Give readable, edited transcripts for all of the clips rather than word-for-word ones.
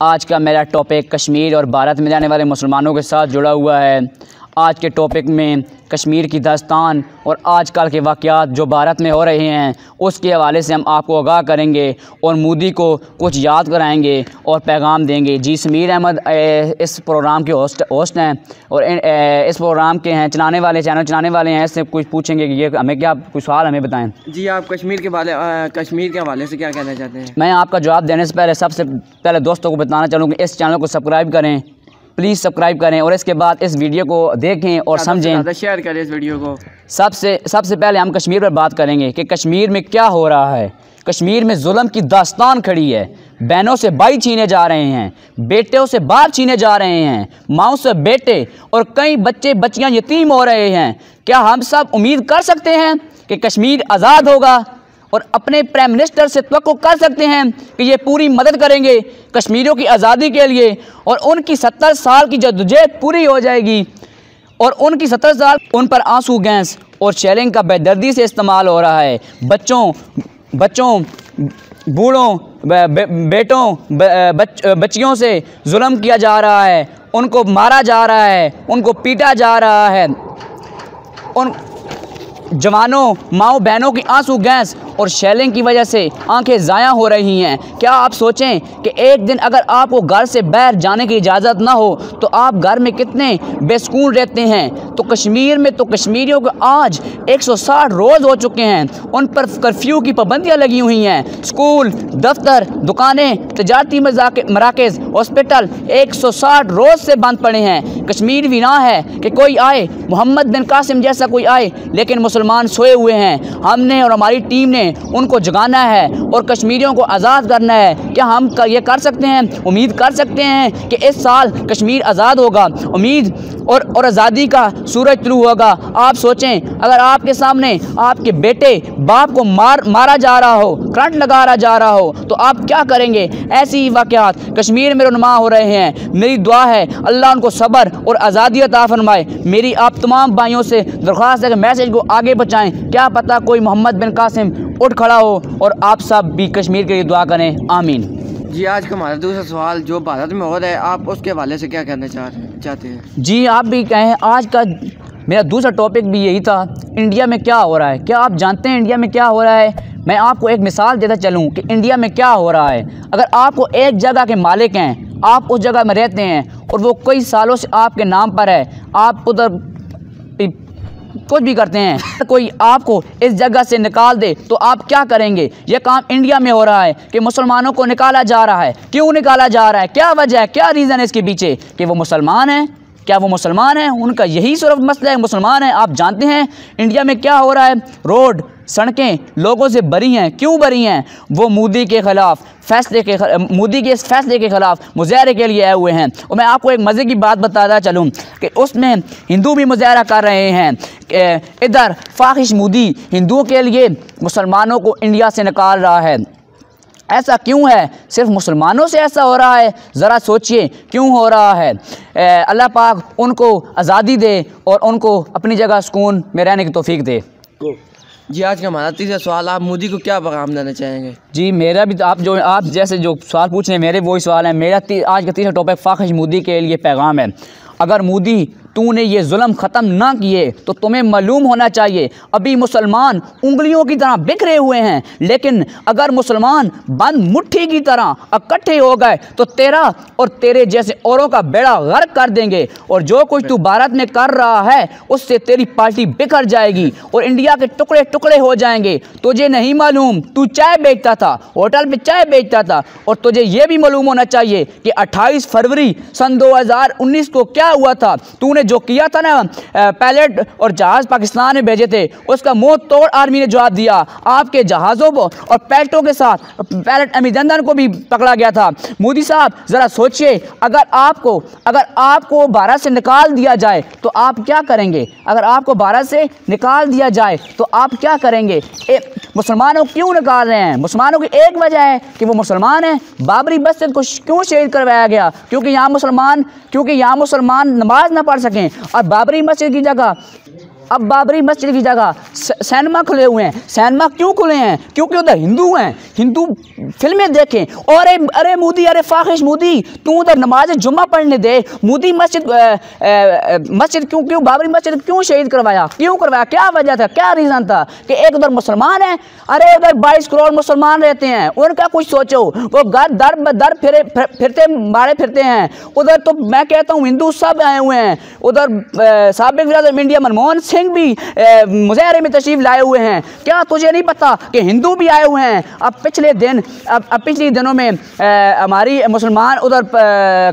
आज का मेरा टॉपिक कश्मीर और भारत में रहने वाले मुसलमानों के साथ जुड़ा हुआ है। आज के टॉपिक में कश्मीर की दास्तान और आजकल के वाक़यात जो भारत में हो रहे हैं उसके हवाले से हम आपको आगाह करेंगे और मोदी को कुछ याद कराएंगे और पैगाम देंगे। जी समीर अहमद इस प्रोग्राम के होस्ट हैं और इस प्रोग्राम के हैं चलाने वाले, चैनल चलाने वाले हैं। इससे कुछ पूछेंगे कि ये हमें क्या कुछ सवाल हमें बताएं। जी, आप कश्मीर के हवाले से क्या कहना चाहते हैं? मैं आपका जवाब देने से पहले सबसे पहले दोस्तों को बताना चाहूँगा कि इस चैनल को सब्सक्राइब करें, प्लीज़ सब्सक्राइब करें और इसके बाद इस वीडियो को देखें और समझें, शेयर करें इस वीडियो को। सबसे पहले हम कश्मीर पर बात करेंगे कि कश्मीर में क्या हो रहा है। कश्मीर में जुल्म की दास्तान खड़ी है। बहनों से भाई छीने जा रहे हैं, बेटों से बाप छीने जा रहे हैं, माओ से बेटे और कई बच्चे बच्चियां यतीम हो रहे हैं। क्या हम सब उम्मीद कर सकते हैं कि कश्मीर आज़ाद होगा और अपने प्राइम मिनिस्टर से तवक्को कर सकते हैं कि ये पूरी मदद करेंगे कश्मीरियों की आज़ादी के लिए और उनकी 70 साल की जद्दोजहद पूरी हो जाएगी और उनकी 70 साल उन पर आंसू गैस और शेलिंग का बेदर्दी से इस्तेमाल हो रहा है। बच्चों बूढ़ों बेटों बच्चियों से जुल्म किया जा रहा है, उनको मारा जा रहा है, उनको पीटा जा रहा है। उन जवानों माओ बहनों की आंसू गैस और शेलिंग की वजह से आंखें ज़ाया हो रही हैं। क्या आप सोचें कि एक दिन अगर आपको घर से बाहर जाने की इजाज़त ना हो तो आप घर में कितने बेसुकून रहते हैं। तो कश्मीर में तो कश्मीरियों को आज 160 रोज़ हो चुके हैं, उन पर कर्फ्यू की पाबंदियाँ लगी हुई हैं। स्कूल, दफ्तर, दुकानें, तजारती मराकज़, हॉस्पिटल 160 रोज़ से बंद पड़े हैं। कश्मीर भी ना है कि कोई आए, मोहम्मद बिन कासिम जैसा कोई आए, लेकिन मुसलमान सोए हुए हैं। हमने और हमारी टीम ने उनको जगाना है और कश्मीरियों को आज़ाद करना है। क्या हम ये कर सकते हैं? उम्मीद कर सकते हैं कि इस साल कश्मीर आज़ाद होगा। उम्मीद और आज़ादी का सूरज तुलू होगा। आप सोचें अगर आपके सामने आपके बेटे बाप को मारा जा रहा हो, करंट लगा जा रहा हो तो आप क्या करेंगे? ऐसी वाक़यात कश्मीर में रुनमा हो रहे हैं। मेरी दुआ है अल्लाह उनको सब्र और आज़ादी अता फरमाए। मेरी आप तमाम भाइयों से दरख्वास्त है कि मैसेज को आगे पहुँचाएँ। क्या पता कोई मोहम्मद बिन कासिम उठ खड़ा हो और आप सब भी कश्मीर के लिए दुआ करें। आमीन। जी, आज का हमारा दूसरा सवाल जो भारत में हो रहा है, आप उसके हवाले से क्या कहना चाहते हैं? जी, आप भी कहें। आज का मेरा दूसरा टॉपिक भी यही था, इंडिया में क्या हो रहा है। क्या आप जानते हैं इंडिया में क्या हो रहा है? मैं आपको एक मिसाल देता चलूं कि इंडिया में क्या हो रहा है। अगर आपको एक जगह के मालिक हैं, आप उस जगह में रहते हैं और वो कई सालों से आपके नाम पर है, आप उधर कुछ भी करते हैं, कोई आपको इस जगह से निकाल दे तो आप क्या करेंगे? ये काम इंडिया में हो रहा है कि मुसलमानों को निकाला जा रहा है। क्यों निकाला जा रहा है? क्या वजह है? क्या रीज़न है इसके पीछे? कि वो मुसलमान हैं। क्या वो मुसलमान हैं? उनका यही सिर्फ मसला है, मुसलमान हैं। आप जानते हैं इंडिया में क्या हो रहा है? रोड, सड़कें लोगों से भरी हैं। क्यों भरी हैं? वो मोदी के ख़िलाफ़ मोदी के इस फैसले के ख़िलाफ़ मुज़ाहरे के लिए आए हुए हैं। और मैं आपको एक मज़े की बात बताता चलूँ कि उसमें हिंदू भी मुज़ाहरा कर रहे हैं। इधर फाहिश मोदी हिंदुओं के लिए मुसलमानों को इंडिया से निकाल रहा है। ऐसा क्यों है? सिर्फ मुसलमानों से ऐसा हो रहा है? ज़रा सोचिए क्यों हो रहा है। अल्लाह पाक उनको आज़ादी दे और उनको अपनी जगह सुकून में रहने की तौफीक दे। जी, आज का हमारा तीसरा सवाल, आप मोदी को क्या पैगाम देना चाहेंगे? जी, मेरा भी आप जैसे जो सवाल पूछ रहे हैं मेरे वही सवाल है। मेरा आज का तीसरा टॉपिक फाहिश मोदी के लिए पैगाम है। अगर मोदी तूने ये जुल्म ख़त्म ना किए तो तुम्हें मालूम होना चाहिए अभी मुसलमान उंगलियों की तरह बिखरे हुए हैं, लेकिन अगर मुसलमान बंद मुट्ठी की तरह इकट्ठे हो गए तो तेरा और तेरे जैसे औरों का बेड़ा गर्क कर देंगे और जो कुछ तू भारत में कर रहा है उससे तेरी पार्टी बिखर जाएगी और इंडिया के टुकड़े टुकड़े हो जाएंगे। तुझे नहीं मालूम, तू चाय बेचता था, होटल में चाय बेचता था और तुझे ये भी मालूम होना चाहिए कि 28 फरवरी सन 2019 को क्या हुआ था। तूने जो किया था ना, पैलेट और जहाज पाकिस्तान में भेजे थे, उसका मुंह तोड़ आर्मी ने जवाब दिया। आपके जहाज़ों को और पैलेटों के साथ पैलेट अभिनंदन को भी पकड़ा गया था। मोदी साहब ज़रा सोचिए, अगर आपको भारत से निकाल दिया जाए तो आप क्या करेंगे? अगर आपको भारत से निकाल दिया जाए तो आप क्या करेंगे? मुसलमानों को क्यों निकाल रहे हैं? मुसलमानों की एक वजह है कि वो मुसलमान हैं। बाबरी मस्जिद को क्यों शहीद करवाया गया? क्योंकि यहाँ मुसलमान नमाज ना पढ़ सकें और बाबरी मस्जिद की जगह अब बाबरी मस्जिद की जगह सिनेमा खुले हुए हैं। सिनेमा क्यों खुले हैं? क्योंकि उधर हिंदू हैं, हिंदू फिल्में देखें। और अरे मोदी, अरे फाहिश मोदी, तू उधर नमाज जुम्मा पढ़ने दे। मोदी मस्जिद क्यों बाबरी मस्जिद क्यों शहीद करवाया? क्यों करवाया? क्या वजह था, क्या रीज़न था कि एक उधर मुसलमान है? अरे उधर 22 करोड़ मुसलमान रहते हैं, उनका कुछ सोचो। वो दर फिरते मारे फिरते हैं। उधर तो मैं कहता हूँ हिंदू सब आए हुए हैं। उधर साबिक वज़ीर आज़म इंडिया मनमोहन सिंह भी मुज़ाहरे में तशरीफ़ लाए हुए हैं। क्या तुझे नहीं पता कि हिंदू भी आए हुए हैं? अब पिछले दिनों में हमारी मुसलमान उधर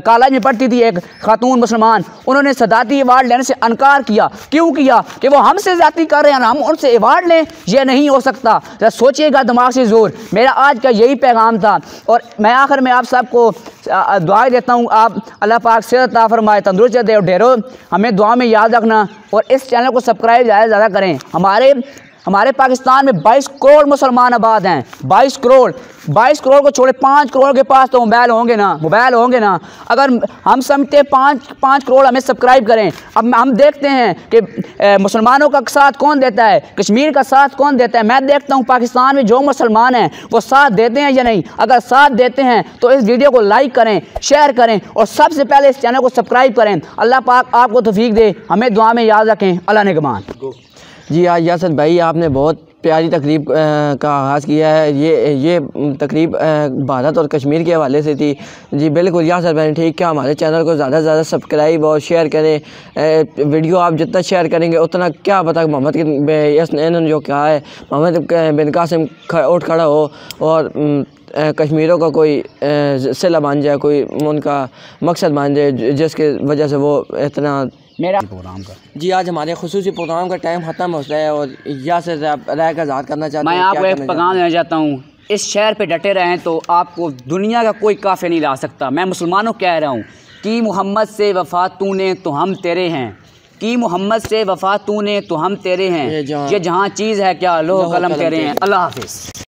कॉलेज में पढ़ती थी एक खातून मुसलमान, उन्होंने सदाती अवार्ड लेने से इनकार किया। क्यों किया? कि वो हमसे ज़्यादती कर रहे हैं, हम उनसे अवार्ड लें। यह नहीं हो सकता। सोचिएगा दिमाग से जोर। मेरा आज का यही पैगाम था। और मैं आखिर में आप सबको दुआएं देता हूँ। आप अल्लाह पाक सेहत अता फरमाए, तंदुरुस्त दे और ढेरों हमें दुआ में याद रखना। और इस चैनल को सब्सक्राइब ज़्यादा से ज़्यादा करें। हमारे पाकिस्तान में 22 करोड़ मुसलमान आबाद हैं। 22 करोड़ को छोड़े 5 करोड़ के पास तो मोबाइल होंगे ना। अगर हम समझते 5 करोड़ हमें सब्सक्राइब करें। अब हम देखते हैं कि मुसलमानों का साथ कौन देता है, कश्मीर का साथ कौन देता है। मैं देखता हूँ पाकिस्तान में जो मुसलमान हैं वो साथ देते हैं या नहीं। अगर साथ देते हैं तो इस वीडियो को लाइक करें, शेयर करें और सबसे पहले इस चैनल को सब्सक्राइब करें। अल्लाह पाक आपको तौफीक दे, हमें दुआ में याद रखें। अल्लाह निगहबान। जी आज यासर भाई आपने बहुत प्यारी तकरीब का आगाज़ किया है। ये तकरीब भारत और कश्मीर के हवाले से थी। जी बिल्कुल यासर भाई ठीक है। हमारे चैनल को ज़्यादा से ज़्यादा सब्सक्राइब और शेयर करें। वीडियो आप जितना शेयर करेंगे उतना क्या पता मोहम्मद इन्होंने जो कहा है मोहम्मद बिन कासिम उठ खड़ा हो और कश्मीरों का कोई सिला बन जाए, कोई उनका मकसद बन जाए जिसके वजह से वो इतना मेरा प्रोग्राम का। जी आज हमारे खुसूसी प्रोग्राम का टाइम ख़त्म होता है और यहाँ से राय का इज़हार करना चाहते हैं। मैं आपको एक पैगाम देना चाहता हूँ, इस शहर पे डटे रहें तो आपको दुनिया का कोई काफ़ी नहीं ला सकता। मैं मुसलमानों को कह रहा हूँ कि मोहम्मद से वफ़ा तूने तो हम तेरे हैं, कि मोहम्मद से वफ़ा तूने तो हम तेरे हैं। ये जहाँ चीज़ है क्या लोह कलम तेरे हैं। अल्लाह हाफ़िज़।